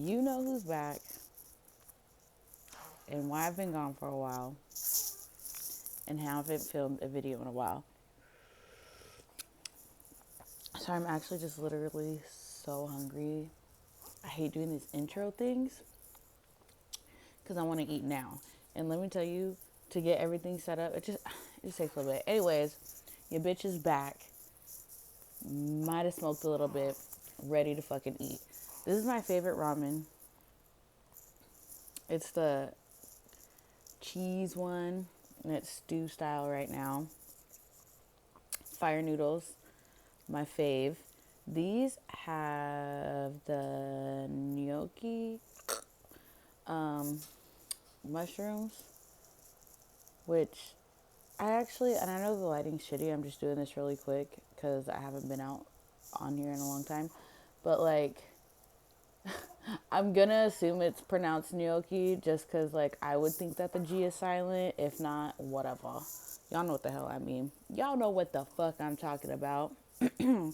You know who's back and why I've been gone for a while and haven't filmed a video in a while. So I'm actually just literally so hungry. I hate doing these intro things because I want to eat now. And let me tell you, to get everything set up, it just takes a little bit. Anyways, your bitch is back. Might have smoked a little bit. Ready to fucking eat. This is my favorite ramen. It's the cheese one, and it's stew style right now. Fire noodles, my fave. These have the gnocchi mushrooms, which and I know the lighting's shitty. I'm just doing this really quick because I haven't been out on here in a long time. But like, I'm gonna assume it's pronounced gnocchi just because like I would think that the G is silent. If not, whatever. Y'all know what the hell I mean. Y'all know what the fuck I'm talking about. So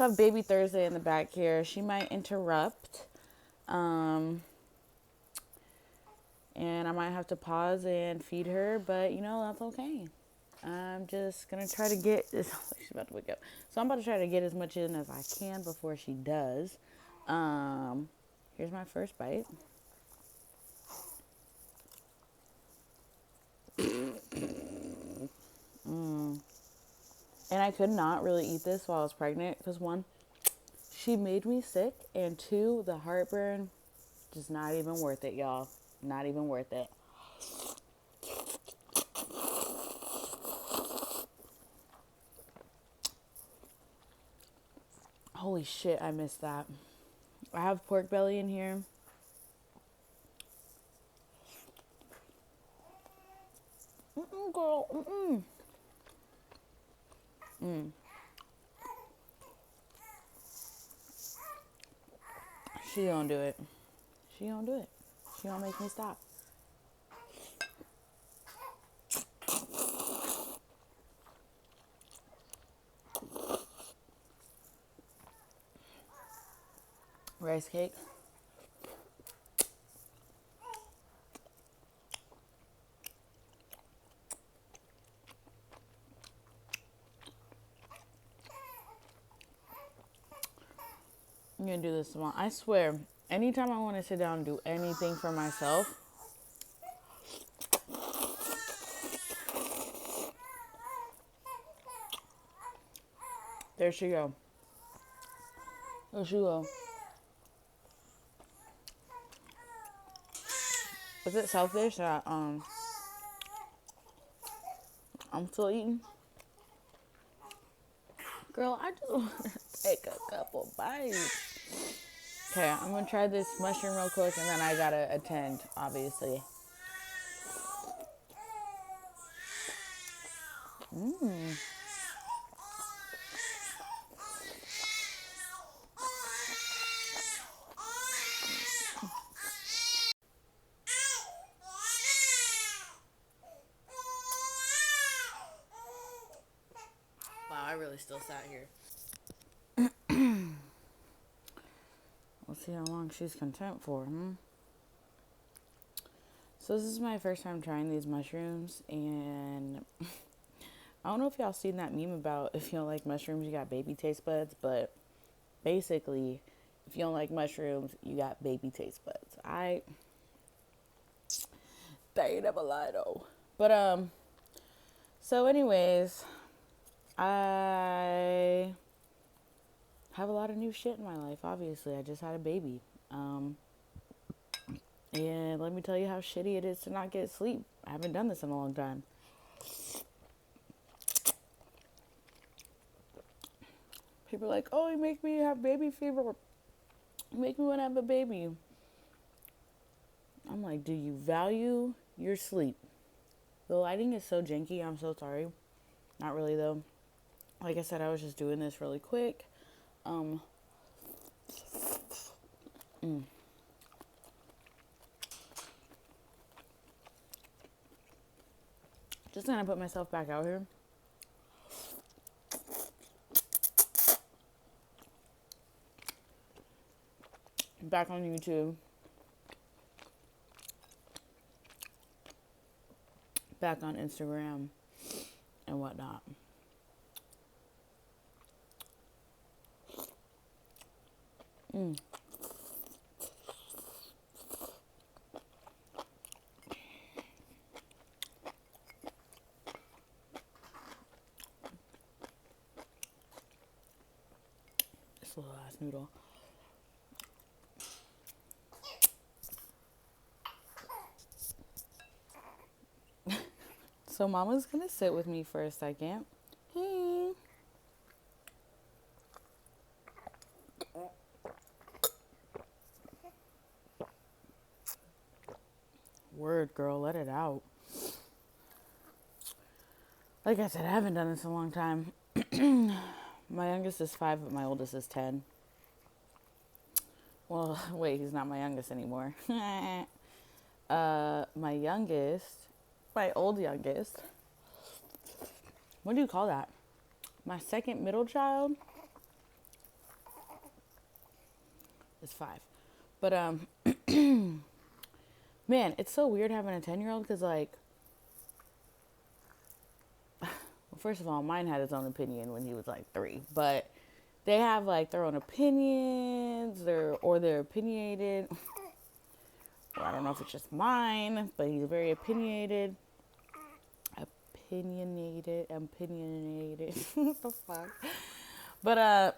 I have baby Thursday in the back here. She might interrupt. And I might have to pause and feed her, but you know, that's okay. I'm just gonna try to get she's about to wake up. So I'm about to try to get as much in as I can before she does. Here's my first bite. And I could not really eat this while I was pregnant because one, she made me sick, and two, the heartburn, just not even worth it, y'all. Not even worth it. Holy shit, I missed that. I have pork belly in here. Girl. She don't do it. She don't do it. She don't make me stop. Rice cake. I'm gonna do this tomorrow. I swear, anytime I want to sit down and do anything for myself, there she go. There she go. Is it selfish that I'm still eating? Girl, I just want to take a couple bites. Okay, I'm gonna try this mushroom real quick, and then I gotta attend, obviously. Wow, I really still sat here. Let's see how long she's content for. So this is my first time trying these mushrooms, and I don't know if y'all seen that meme about if you don't like mushrooms, you got baby taste buds, but basically, if you don't like mushrooms, you got baby taste buds. They ain't never lie though. But so anyways, I have a lot of new shit in my life. Obviously, I just had a baby. And let me tell you how shitty it is to not get sleep. I haven't done this in a long time. People are like, oh, you make me have baby fever. You make me want to have a baby. I'm like, do you value your sleep? The lighting is so janky. I'm so sorry. Not really, though. Like I said, I was just doing this really quick. Just gonna put myself back out here. back on YouTube, back on Instagram and whatnot. This little ass noodle. So Mama's gonna sit with me for a second. Hey. Word, girl, let it out. Like I said, I haven't done this in a long time. My youngest is 5, but my oldest is 10. Well, wait, he's not my youngest anymore. My youngest, my old youngest, what do you call that? My second middle child is 5. But, man, it's so weird having a 10-year-old because, like, well, first of all, mine had his own opinion when he was, like, 3. But they have, like, their own opinions, they're opinionated. Or I don't know if it's just mine, but he's very opinionated. Opinionated. What the fuck? But,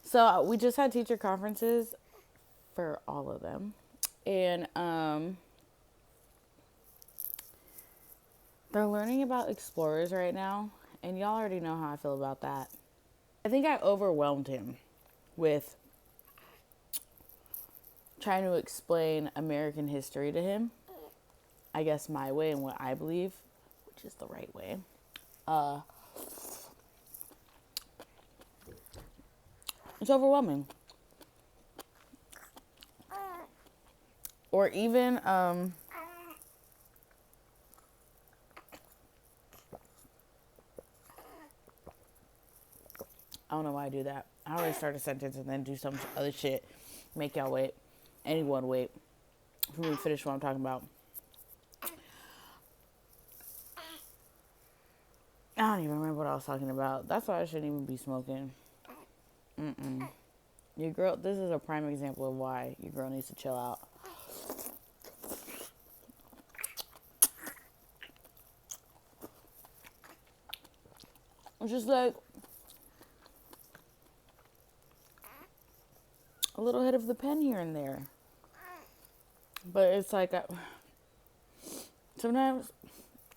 so we just had teacher conferences for all of them. And, they're learning about explorers right now. And y'all already know how I feel about that. I think I overwhelmed him with trying to explain American history to him. I guess my way and what I believe, which is the right way. It's overwhelming. Or even, I don't know why I do that. I always start a sentence and then do some other shit. Make y'all wait. Anyone wait for me to finish what I'm talking about. I don't even remember what I was talking about. That's why I shouldn't even be smoking. Your girl, this is a prime example of why your girl needs to chill out. It's just like a little hit of the pen here and there. But it's like, sometimes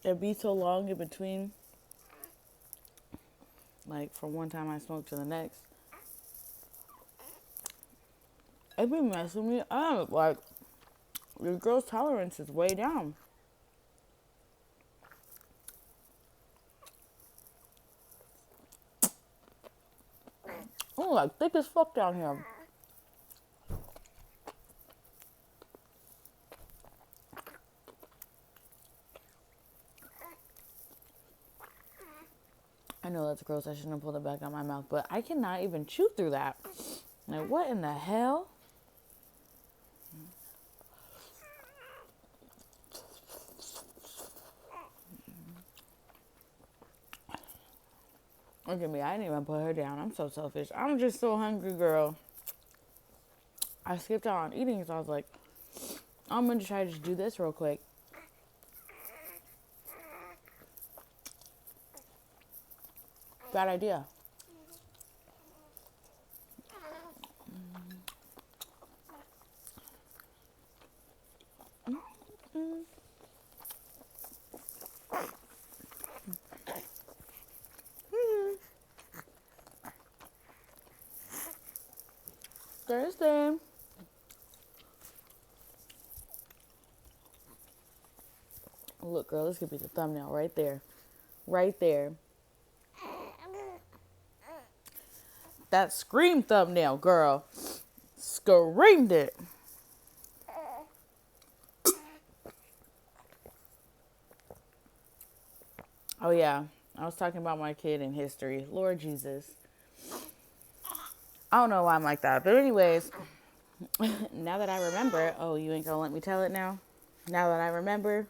it be so long in between, like from one time I smoke to the next. It be messing me up. Like, your girl's tolerance is way down. Oh, like thick as fuck down here. I know that's gross. I shouldn't have pulled it back out my mouth, but I cannot even chew through that. Like, what in the hell? Look at me. I didn't even put her down. I'm so selfish. I'm just so hungry, girl. I skipped out on eating, so I was like, I'm going to try to just do this real quick. Bad idea. Thursday. Look, girl, this could be the thumbnail right there. Right there. That scream thumbnail, girl. Screamed it. Oh, yeah. I was talking about my kid in history. Lord Jesus. I don't know why I'm like that. But anyways, Now that I remember, oh, you ain't gonna let me tell it now? Now that I remember,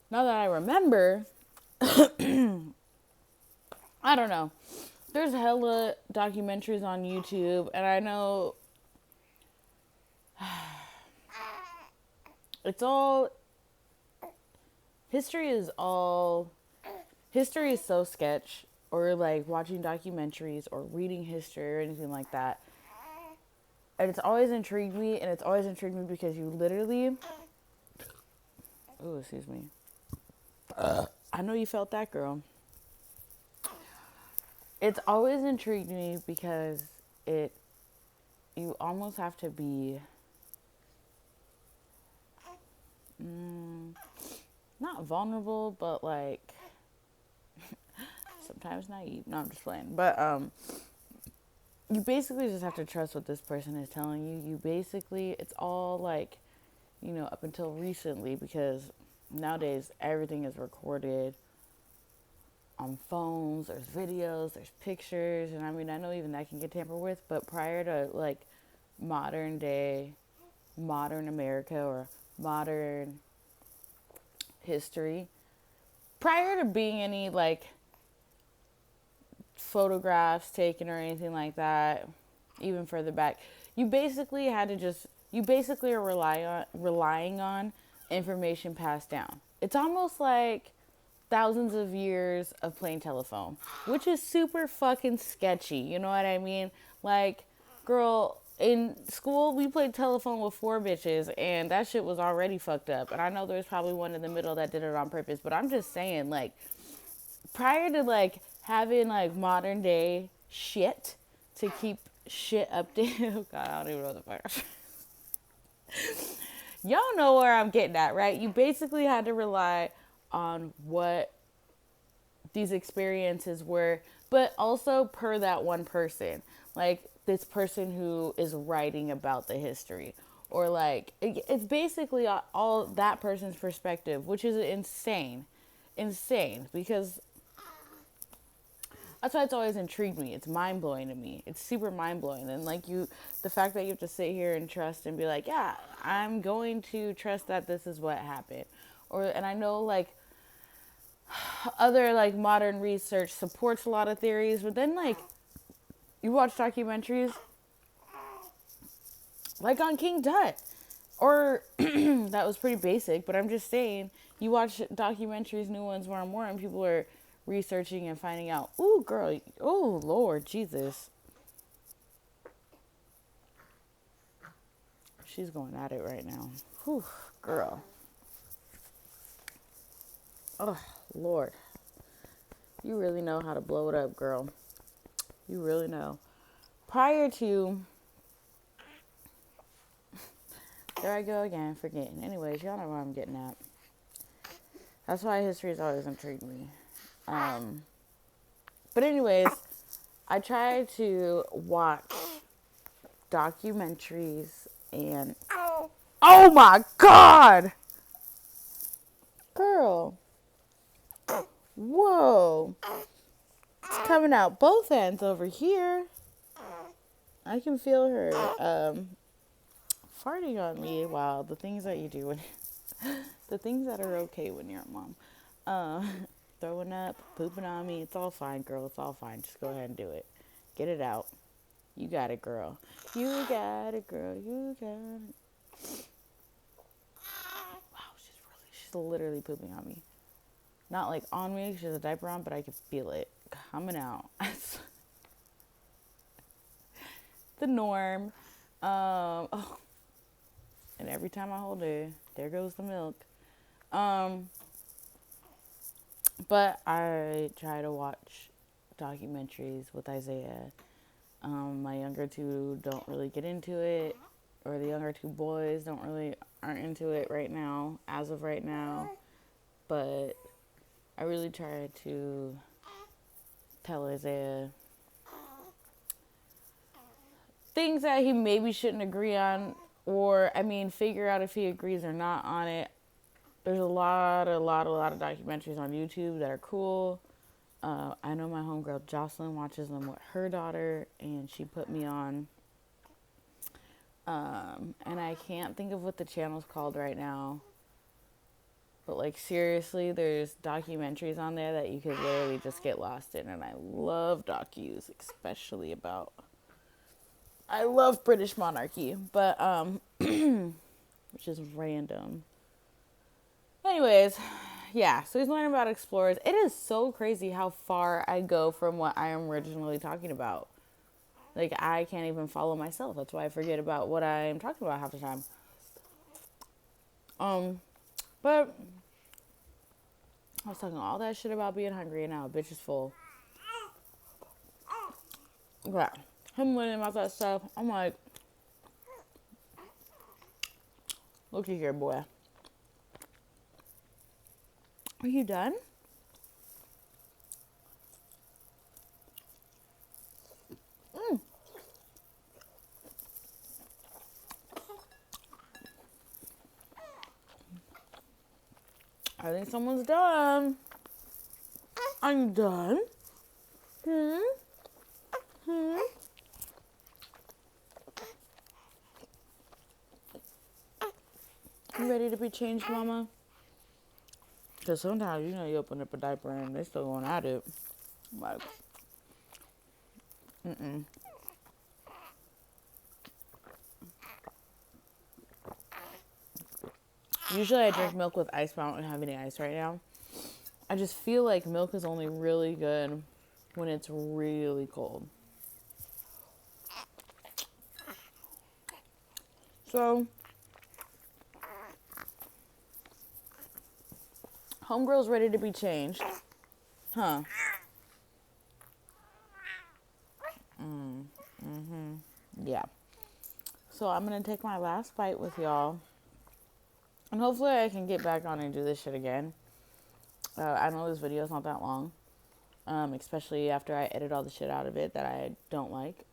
now that I remember, I don't know. There's hella documentaries on YouTube, and I know it's all history is all history is so sketch, or like watching documentaries or reading history or anything like that. And it's always intrigued me, and it's always intrigued me because you literally, oh, excuse me. I know you felt that, girl. It's always intrigued me because it you almost have to be not vulnerable, but like sometimes naive. No, I'm just playing. But you basically just have to trust what this person is telling you. You basically, it's all like, up until recently, because nowadays everything is recorded on phones, there's videos, there's pictures, and I mean, I know even that can get tampered with, but prior to like modern day, modern America or modern history, prior to being any like photographs taken or anything like that, even further back, you basically had to just, you basically are relying on information passed down. It's almost like thousands of years of playing telephone, which is super fucking sketchy. You know what I mean? Like, girl, in school we played telephone with four bitches, and that shit was already fucked up. And I know there's probably one in the middle that did it on purpose, but I'm just saying, like, prior to like having like modern day shit to keep shit updated. Oh God, I don't even know what the fuck. Y'all know where I'm getting at, right? You basically had to rely on what these experiences were, but also per that one person, like this person who is writing about the history, or like it's basically all that person's perspective, which is insane, because that's why it's always intrigued me. It's mind blowing to me. It's super mind blowing. And like the fact that you have to sit here and trust and be like, yeah, I'm going to trust that this is what happened. And I know like other like modern research supports a lot of theories, but then like you watch documentaries like on King Tut, or that was pretty basic, but I'm just saying, you watch documentaries, new ones, more, and people are researching and finding out, ooh, girl, oh, Lord, Jesus. She's going at it right now. Whew, girl. Oh, Lord. You really know how to blow it up, girl. You really know. Prior to... There I go again, forgetting. Anyways, y'all know where I'm getting at. That's why history has always intrigued me. But anyways, I try to watch documentaries and... Oh my God! Girl. Whoa. It's coming out both ends over here. I can feel her farting on me. Wow, the things that you do when... the things that are okay when you're a mom. Throwing up, pooping on me. It's all fine, girl. It's all fine. Just go ahead and do it. Get it out. You got it, girl. You got it, girl. You got it. Wow, she's literally pooping on me. Not like on me, she has a diaper on, but I can feel it coming out. The norm. Oh. And every time I hold her, there goes the milk. But I try to watch documentaries with Isaiah. My younger two don't really get into it, or the younger two boys aren't into it right now, as of right now. But I really try to tell Isaiah things that he maybe shouldn't agree on, or figure out if he agrees or not on it. There's a lot of documentaries on YouTube that are cool. I know my homegirl Jocelyn watches them with her daughter, and she put me on And I can't think of what the channel's called right now. But like seriously, there's documentaries on there that you could literally just get lost in. And I love docus, especially about, I love British monarchy, but which is random. Anyways, yeah, so he's learning about explorers. It is so crazy how far I go from what I am originally talking about. Like, I can't even follow myself. That's why I forget about what I'm talking about half the time. But I was talking all that shit about being hungry, and now a bitch is full. Yeah, him learning about that stuff. I'm like, looky here, boy. Are you done? I think someone's done. I'm done. You ready to be changed, mama? Because sometimes, you know, you open up a diaper and they still going at it. Like, Usually I drink milk with ice, but I don't have any ice right now. I just feel like milk is only really good when it's really cold. So, homegirl's ready to be changed. Huh. Yeah. So I'm going to take my last bite with y'all. And hopefully I can get back on and do this shit again. I know this video is not that long. Especially after I edit all the shit out of it that I don't like.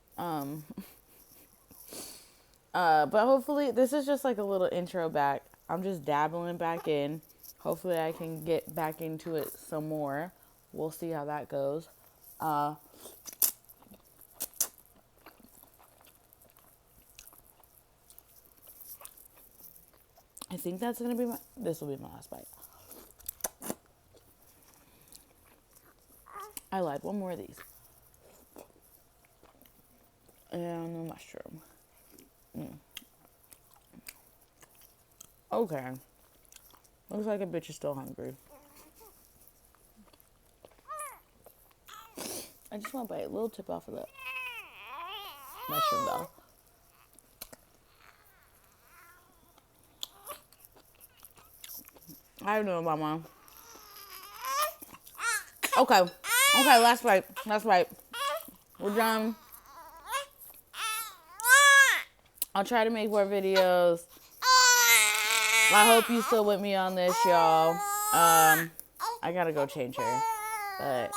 But hopefully this is just like a little intro back. I'm just dabbling back in. Hopefully I can get back into it some more. We'll see how that goes. I think that's going to be this will be my last bite. I lied. One more of these. And the mushroom. Okay. Looks like a bitch is still hungry. I just want to bite a little tip off of that mushroom though. I don't know, mama. Okay. Okay, last bite. Last bite. We're done. I'll try to make more videos. I hope you still with me on this, y'all. I gotta go change her. But